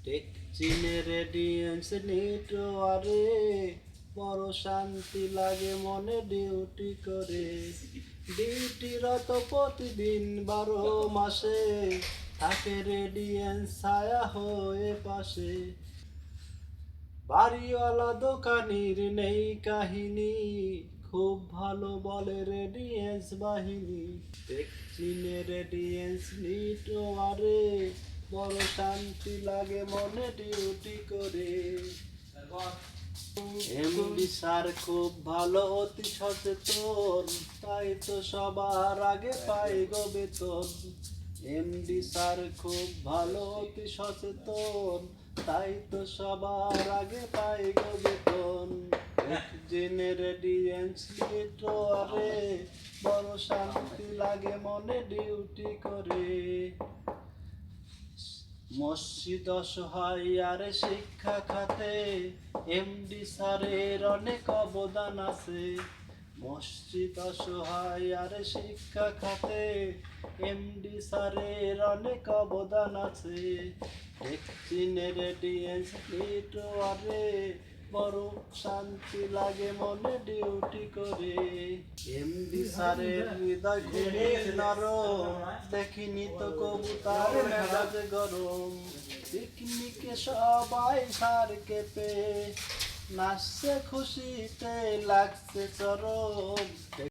দেখছিনে radiance নেটওয়ারে বড় শান্তি লাগে মনে ডিউটি করে। ডিউটিরত প্রতিদিন 12 মাসে থাকে রেডিয়েন্স ছায়া হয়ে পাশে। বাড়িওয়ালা দোকানির নেই কাহিনী, খুব ভালো বলে রেডিয়েন্স বাহিনী। দেখছিনে রেডিয়েন্স নেটওয়ারে বড় শান্তি লাগে মনে ডিউটি করে। এমডি স্যার খুব ভালো অতি সচেতন, তাই তো সবার আগে পাই গো বেতন। এমডি স্যার খুব ভালো অতি সচেতন, তাই তো সবার আগে পাই গো বেতন। জেনে রেডিয়েন্স নেটওয়ারে বড় শান্তি লাগে মনে ডিউটি করে। মসজিদ অসহায় আর শিক্ষা খাতে এমডি স্যারের অনেক অবদান আছে। মসজিদ অসহায় আর শিক্ষা খাতে এমডি স্যারের অনেক অবদান আছে। দেখছিনে রেডিয়েন্স নেটওয়ারে বড় শান্তি লাগে মনে ডিউটি করে। এমডি স্যারের হৃদয় খুবই নরম, দেখিনি তো কবু তার মেজাজ গরম। পিকনিকে সবাই স্যারকে পেয়ে নাচছে খুশিতে লাগছে চরম।